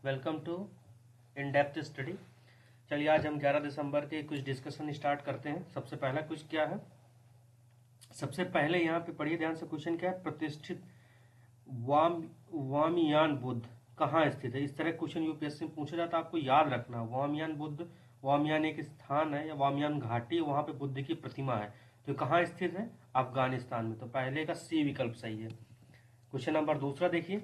Welcome to in depth study. चलिए आज हम 11 दिसंबर के कुछ डिस्कशन स्टार्ट करते हैं। सबसे पहला कुछ क्या है, सबसे पहले यहाँ पे पढ़िए ध्यान से। क्वेश्चन क्या है, प्रतिष्ठित वामयान बुद्ध कहाँ स्थित है। इस तरह क्वेश्चन यूपीएससी में पूछा जाता है, आपको याद रखना। वामयान बुद्ध, वामयान एक स्थान है या वामयान घाटी, वहां पे बुद्ध की प्रतिमा है। तो कहाँ स्थित है, अफगानिस्तान में। तो पहले का सी विकल्प सही है। क्वेश्चन नंबर दूसरा देखिए,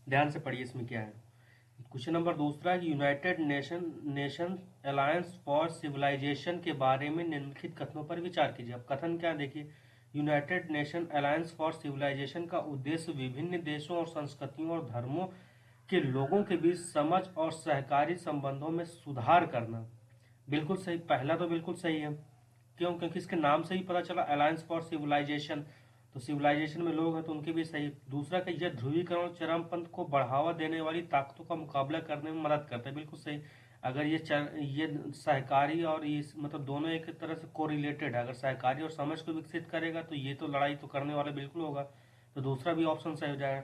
ध्यान से पढ़िए इसमें क्या है। क्वेश्चन नंबर दूसरा, United Nation Alliance for Civilization के बारे में निम्नलिखित कथनों पर विचार कीजिए। अब कथन क्या देखिए, United Nation Alliance for Civilization का उद्देश्य विभिन्न देशों और संस्कृतियों और धर्मों के लोगों के बीच समझ और सहकारी संबंधों में सुधार करना। बिल्कुल सही, पहला तो बिल्कुल सही है। क्यों, क्योंकि इसके नाम से ही पता चला अलायंस फॉर सिविलाइजेशन, तो सिविलाइजेशन में लोग हैं तो उनके भी सही। दूसरा का यह ध्रुवीकरण चरमपंथ को बढ़ावा देने वाली ताकतों का मुकाबला करने में मदद करता है। बिल्कुल सही। अगर ये सहकारी और ये मतलब दोनों एक तरह से कोरिलेटेड है। अगर सहकारी और समझ को विकसित करेगा तो ये तो लड़ाई तो करने वाला बिल्कुल होगा। तो दूसरा भी ऑप्शन सही हो जाएगा।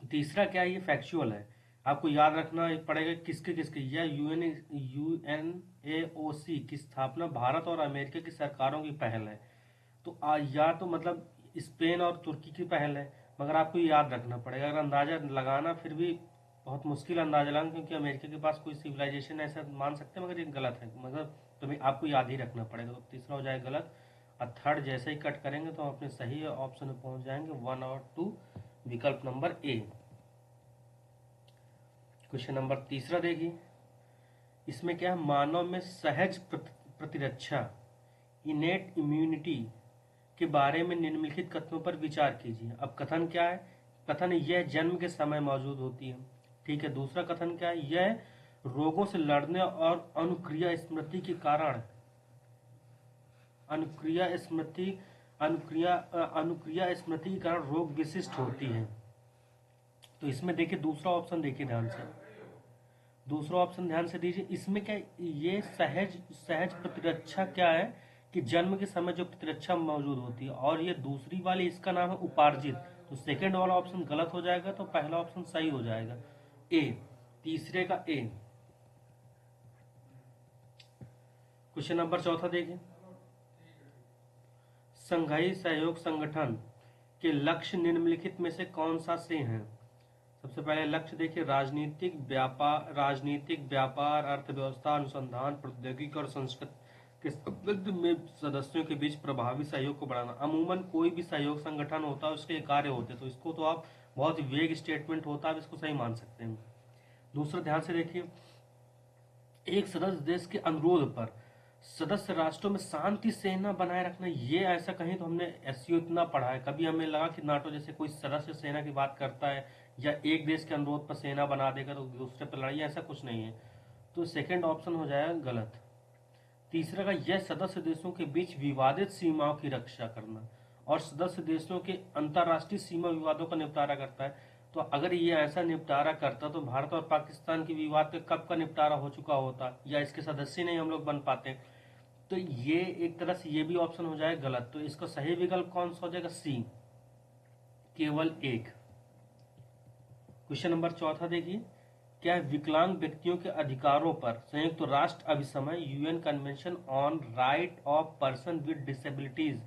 तीसरा क्या है, ये फैक्चुअल है, आपको याद रखना पड़ेगा किसके किसके। यह यूएनएओसी की स्थापना भारत और अमेरिका की सरकारों की पहल है। तो या तो मतलब स्पेन और तुर्की की पहल है, मगर आपको ये याद रखना पड़ेगा। अगर अंदाजा लगाना फिर भी बहुत मुश्किल अंदाजा लगाना, क्योंकि अमेरिका के पास कोई सिविलाइजेशन ऐसा मान सकते हैं, मगर ये गलत है। मगर तुम्हें आपको याद ही रखना पड़ेगा। तो तीसरा हो जाएगा गलत, और थर्ड जैसे ही कट करेंगे तो हम अपने सही ऑप्शन में पहुंच जाएंगे, 1 और 2, विकल्प नंबर ए। क्वेश्चन नंबर तीसरा देखिए, इसमें क्या है, मानव में सहज प्रतिरक्षा इनेट इम्यूनिटी के बारे में निम्नलिखित कथनों पर विचार कीजिए। अब कथन क्या है, कथन यह जन्म के समय मौजूद होती है। ठीक है। दूसरा कथन क्या है, यह रोगों से लड़ने और अनुक्रिया स्मृति के कारण अनुक्रिया स्मृति के कारण रोग विशिष्ट होती है। तो इसमें देखिए दूसरा ऑप्शन देखिए ध्यान से, दूसरा ऑप्शन ध्यान से दीजिए। इसमें क्या, ये सहज प्रतिरक्षा क्या है कि जन्म के समय जो प्रतिरक्षा मौजूद होती है, और ये दूसरी वाली इसका नाम है उपार्जित। तो सेकंड वाला ऑप्शन गलत हो जाएगा, तो पहला ऑप्शन सही हो जाएगा, ए, तीसरे का ए। क्वेश्चन नंबर चौथा देखिए, संघाई सहयोग संगठन के लक्ष्य निम्नलिखित में से कौन सा से हैं। सबसे पहले लक्ष्य देखिए, राजनीतिक व्यापार, अर्थव्यवस्था, अनुसंधान, प्रौद्योगिकी और संस्कृति के संबंध में सदस्यों के बीच प्रभावी सहयोग को बढ़ाना। अमूमन कोई भी सहयोग संगठन होता है उसके कार्य होते हैं, तो इसको तो आप बहुत वेग स्टेटमेंट होता है, इसको सही मान सकते हैं। दूसरा ध्यान से देखिए, एक सदस्य देश के अनुरोध पर सदस्य राष्ट्रों में शांति सेना बनाए रखना। ये ऐसा कहीं तो हमने एससीओ इतना पढ़ा है, कभी हमें लगा कि नाटो जैसे कोई सदस्य सेना की बात करता है या एक देश के अनुरोध पर सेना बना देगा तो दूसरे पर लड़ाई, ऐसा कुछ नहीं है। तो सेकंड ऑप्शन हो जाएगा गलत। तीसरा का, यह सदस्य देशों के बीच विवादित सीमाओं की रक्षा करना और सदस्य देशों के अंतर्राष्ट्रीय सीमा विवादों का निपटारा करता है। तो अगर ये ऐसा निपटारा करता तो भारत और पाकिस्तान के विवाद का कब का निपटारा हो चुका होता, या इसके सदस्य नहीं हम लोग बन पाते। तो ये एक तरह से ये भी ऑप्शन हो जाए गलत। तो इसका सही विकल्प कौन सा हो जाएगा, सी, केवल एक। क्वेश्चन नंबर चौथा देखिए, क्या विकलांग व्यक्तियों के अधिकारों पर संयुक्त राष्ट्र अभिसमय UN convention on right of person with disabilities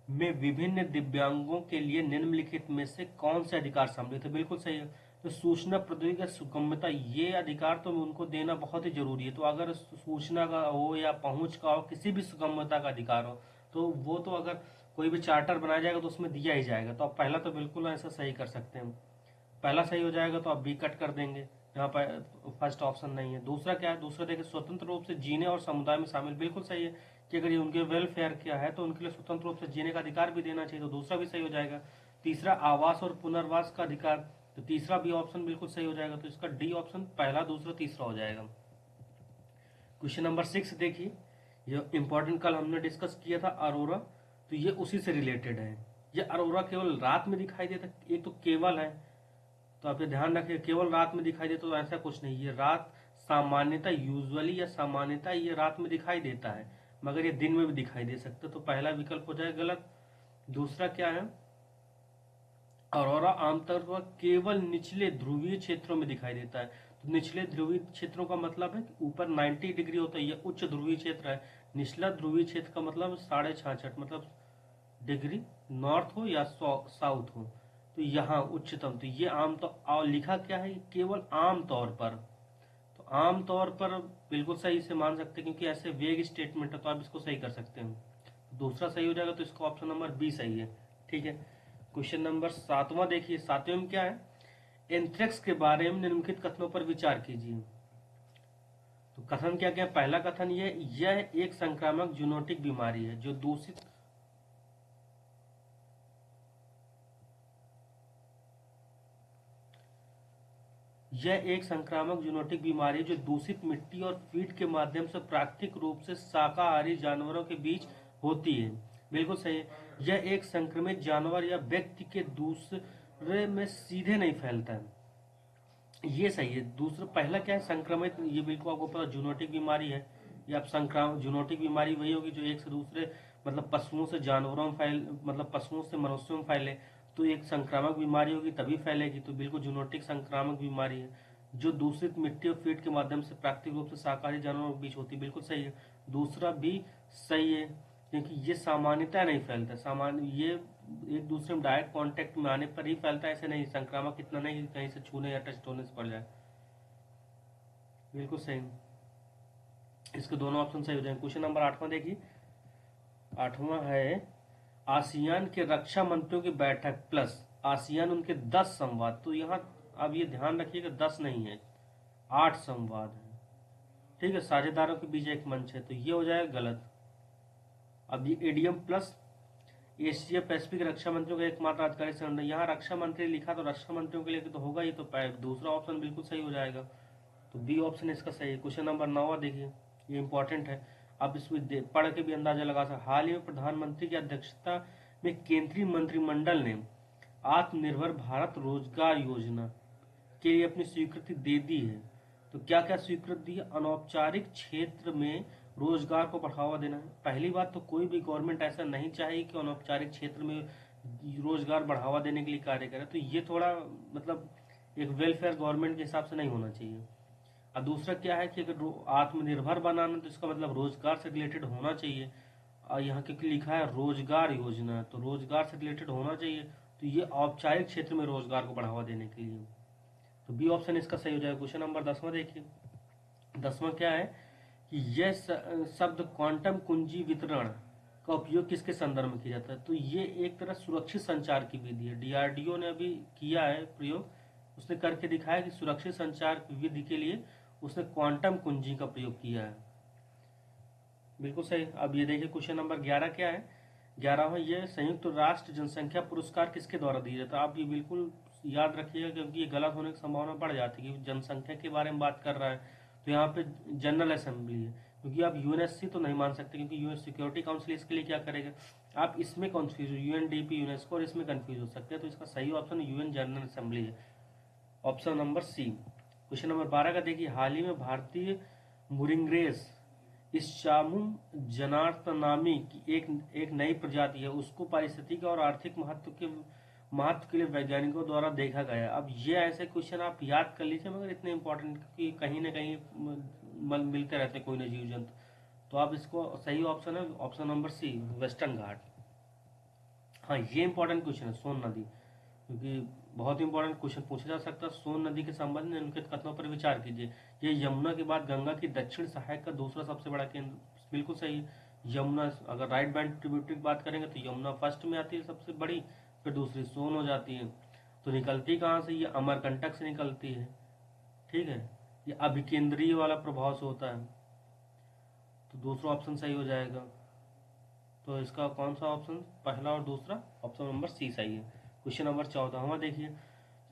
में विभिन्न दिव्यांगों के लिए निम्नलिखित में से कौन से अधिकार सम्मिलित है। बिल्कुल सही है। तो सूचना प्रौद्योगिकी का सुगमता, ये अधिकार तो उनको देना बहुत ही जरूरी है। तो अगर सूचना का हो या पहुंच का हो, किसी भी सुगमता का अधिकार हो, तो वो तो अगर कोई भी चार्टर बनाया जाएगा तो उसमें दिया ही जाएगा। तो अब पहला तो बिल्कुल ऐसा सही कर सकते हैं, पहला सही हो जाएगा। तो अब बी कट कर देंगे, यहाँ पर फर्स्ट ऑप्शन नहीं है। दूसरा क्या है, दूसरा देखिए, स्वतंत्र रूप से जीने और समुदाय में शामिल। बिल्कुल सही है कि अगर ये उनके वेलफेयर क्या है तो उनके लिए स्वतंत्र रूप से जीने का अधिकार भी देना चाहिए, तो दूसरा भी सही हो जाएगा। तीसरा, आवास और पुनर्वास का अधिकार, तो तीसरा भी ऑप्शन बिल्कुल सही हो जाएगा। तो इसका डी ऑप्शन पहला, दूसरा, तीसरा हो जाएगा। क्वेश्चन नंबर 6 देखिए, ये इंपॉर्टेंट, कल हमने डिस्कस किया था अरोरा, तो ये उसी से रिलेटेड है। ये अरोरा केवल रात में दिखाई देता, एक तो केवल है, तो आप ये ध्यान रखिए, केवल रात में दिखाई देता तो ऐसा कुछ नहीं। ये रात सामान्यता, यूजुअली या सामान्यता ये रात में दिखाई देता है, मगर ये दिन में भी दिखाई दे सकता है। तो पहला विकल्प हो जाए गलत। दूसरा क्या है, ऑरोरा आमतौर पर केवल निचले ध्रुवीय क्षेत्रों में दिखाई देता है। तो निचले ध्रुवीय क्षेत्रों का मतलब है कि ऊपर 90 डिग्री होता है, यह उच्च ध्रुवीय क्षेत्र है। निचला ध्रुवीय क्षेत्र का मतलब 66.5 मतलब डिग्री नॉर्थ हो या साउथ हो, तो यहाँ उच्चतम। तो ये आम तो और लिखा क्या है, केवल आम तौर पर। तो आम तौर पर बिल्कुल सही से मान सकते हैं, क्योंकि ऐसे वेग स्टेटमेंट है तो आप इसको सही कर सकते हैं। दूसरा सही हो जाएगा, तो इसका ऑप्शन नंबर बी सही है। ठीक है, क्वेश्चन नंबर 7वां देखिए। 7वें में क्या है, एंथ्रेक्स के बारे में निम्नलिखित कथनों पर विचार कीजिए। तो कथन क्या क्या, पहला कथन यह एक संक्रामक जूनोटिक बीमारी है जो दूषित यह एक संक्रामक जूनोटिक बीमारी है जो दूषित मिट्टी और फीड के माध्यम से प्राकृतिक रूप से शाकाहारी जानवरों के बीच होती है। बिल्कुल सही है। यह एक संक्रमित जानवर या व्यक्ति के दूसरे में सीधे नहीं फैलता है, ये सही है। दूसरा पहला क्या है, संक्रमित, ये बिल्कुल आपको पता जूनोटिक बीमारी है। ये आप संक्रामक जूनोटिक बीमारी वही होगी जो एक से दूसरे मतलब पशुओं से जानवरों में फैल मतलब पशुओं से मनुष्यों में फैले, तो एक संक्रामक बीमारी होगी तभी फैलेगी। तो बिल्कुल जूनोटिक संक्रामक बीमारी है जो दूषित मिट्टी और फीड के माध्यम से प्राकृतिक रूप से शाकाहारी जानवरों के बीच होती है, बिल्कुल सही है। दूसरा भी सही है, क्योंकि ये सामान्यतः नहीं फैलता। सामान्य ये एक दूसरे में डायरेक्ट कांटेक्ट में आने पर ही फैलता है, ऐसे नहीं। संक्रामक इतना नहीं कि कहीं से छूने या टच होने से पड़ जाए। बिल्कुल सही, इसके दोनों ऑप्शन सही हो जाएंगे। क्वेश्चन नंबर 8वां देखिए। 8वां है, आसियान के रक्षा मंत्रियों की बैठक प्लस आसियान उनके 10 संवाद। तो यहाँ अब ये ध्यान रखिएगा 10 नहीं है, 8 संवाद है। ठीक है, साझेदारों के बीच एक मंच है, तो ये हो जाएगा गलत। अब ये एडीएम प्लस एशिया पैसिफिक रक्षा मंत्रियों का एकमात्र आधिकारिक संगठन, यहाँ रक्षा मंत्री लिखा तो रक्षा मंत्रियों के लिए तो होगा ही, तो दूसरा ऑप्शन बिल्कुल सही हो जाएगा। तो बी ऑप्शन इसका सही है। क्वेश्चन नंबर 9 देखिए, ये इंपॉर्टेंट है, आप इसमें पढ़ के भी अंदाजा लगा सकते। हाल ही में प्रधानमंत्री की अध्यक्षता में केंद्रीय मंत्रिमंडल ने आत्मनिर्भर भारत रोजगार योजना के लिए अपनी स्वीकृति दे दी है। तो क्या क्या स्वीकृति दी है, अनौपचारिक क्षेत्र में रोजगार को बढ़ावा देना है। पहली बात तो कोई भी गवर्नमेंट ऐसा नहीं चाहेगी कि अनौपचारिक क्षेत्र में रोजगार बढ़ावा देने के लिए कार्य करे, तो ये थोड़ा मतलब एक वेलफेयर गवर्नमेंट के हिसाब से नहीं होना चाहिए। और दूसरा क्या है कि अगर आत्मनिर्भर बनाना तो इसका मतलब रोजगार से रिलेटेड होना चाहिए। और यहाँ क्योंकि लिखा है रोजगार योजना, तो रोजगार से रिलेटेड होना चाहिए, तो ये औपचारिक क्षेत्र में रोजगार को बढ़ावा देने के लिए। तो बी ऑप्शन इसका सही हो जाएगा। क्वेश्चन नंबर 10वां देखिए। 10वां क्या है कि यह शब्द क्वांटम कुंजी वितरण का उपयोग किसके संदर्भ में किया जाता है। तो ये एक तरह सुरक्षित संचार की विधि है, डीआरडीओ ने अभी किया है प्रयोग, उसने करके दिखाया कि सुरक्षित संचार की विधि के लिए उसने क्वांटम कुंजी का प्रयोग किया है। बिल्कुल सही। अब ये देखिए क्वेश्चन नंबर 11 क्या है। 11वां, ये संयुक्त राष्ट्र जनसंख्या पुरस्कार किसके द्वारा दिया जाता है। आप ये बिल्कुल याद रखिएगा, क्योंकि ये गलत होने की संभावना बढ़ जाती है, क्योंकि जनसंख्या के बारे में बात कर रहा है तो यहाँ पे जनरल असेंबली है। क्योंकि आप यूएनएससी तो नहीं मान सकते, क्योंकि यूएन सिक्योरिटी काउंसिल इसके लिए क्या करेगा, आप इसमें कन्फ्यूज हो, यूएनडीपी यूनेस्को और इसमें कन्फ्यूज हो सकते हैं। तो इसका सही ऑप्शन यूएन जनरल असेंबली है, option number C. Question number 12 का देखिए। हाल ही में भारतीय मुरिंग्रेस इस्चामुम जनार्तनामी की एक नई प्रजाति है, उसको पारिस्थितिक और आर्थिक महत्व के लिए वैज्ञानिकों द्वारा देखा गया है। अब ये ऐसे क्वेश्चन आप याद कर लीजिए, मगर इतने इंपॉर्टेंट कि कहीं ना कहीं मिलते रहते कोई ना जीव जंतु। तो आप इसको सही ऑप्शन है ऑप्शन नंबर सी, वेस्टर्न घाट। हाँ, ये इंपॉर्टेंट क्वेश्चन है, सोन नदी, क्योंकि बहुत इंपॉर्टेंट क्वेश्चन पूछा जा सकता है। सोन नदी के संबंध में उनके कथनों पर विचार कीजिए। ये यमुना के बाद गंगा की दक्षिण सहायक का दूसरा सबसे बड़ा केंद्र, बिल्कुल सही है। यमुना, अगर राइट बैंक ट्रिब्यूटरी की बात करेंगे तो यमुना फर्स्ट में आती है सबसे बड़ी, फिर दूसरी सोन हो जाती है। तो निकलती कहाँ से, ये अमरकंटक से निकलती है। ठीक है, ये अभिकेंद्रीय वाला प्रभाव से होता है, तो दूसरा ऑप्शन सही हो जाएगा। तो इसका कौन सा ऑप्शन, पहला और दूसरा, ऑप्शन नंबर सी सही है। क्वेश्चन नंबर 14वां देखिए।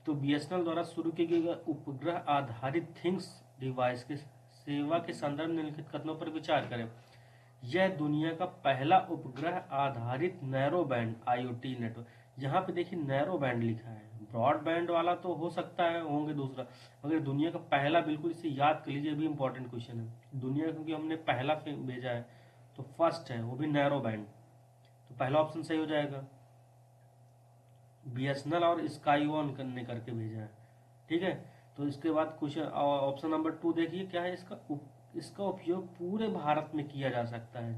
तो बीएसएनएल द्वारा शुरू किए गए उपग्रह आधारित थिंग्स डिवाइस के सेवा के संदर्भ में निम्नलिखित कथनों पर विचार करें। यह दुनिया का पहला उपग्रह आधारित नैरो बैंड आईओटी नेटवर्क। यहाँ पे देखिए नैरो बैंड लिखा है, ब्रॉडबैंड वाला तो हो सकता है होंगे दूसरा, मगर दुनिया का पहला, बिल्कुल इसे याद कर लीजिए, भी इंपॉर्टेंट क्वेश्चन है। दुनिया क्योंकि हमने पहला भेजा है, तो फर्स्ट है वो भी नैरो बैंड, तो पहला ऑप्शन सही हो जाएगा। BSNL और स्काई वन करने करके भेजा है। ठीक है, तो इसके बाद क्वेश्चन ऑप्शन नंबर 2 देखिए क्या है, इसका उपयोग पूरे भारत में किया जा सकता है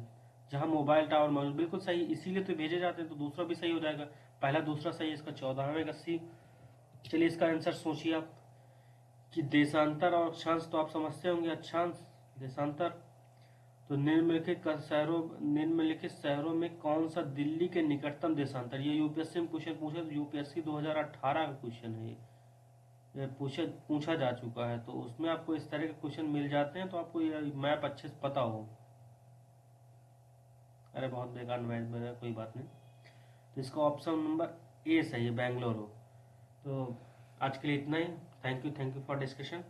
जहां मोबाइल टावर मौजूद। बिल्कुल सही, इसीलिए तो भेजे जाते हैं, तो दूसरा भी सही हो जाएगा। पहला दूसरा सही है, इसका 14वें का सी। चलिए इसका आंसर सोचिए आप कि देशांतर और अक्षांश तो आप समझते होंगे, अक्षांश देशांतर। तो निम्नलिखित शहरों में कौन सा दिल्ली के निकटतम देशांतर, ये यूपीएससी में क्वेश्चन पूछे, तो यूपीएससी 2018 का क्वेश्चन है ये पूछा जा चुका है। तो उसमें आपको इस तरह के क्वेश्चन मिल जाते हैं, तो आपको ये मैप अच्छे से पता हो। अरे बहुत बेकार मैप है, कोई बात नहीं। तो इसका ऑप्शन नंबर ए सही है, बैंगलोर हो। तो आज के लिए इतना ही। Thank you for discussion.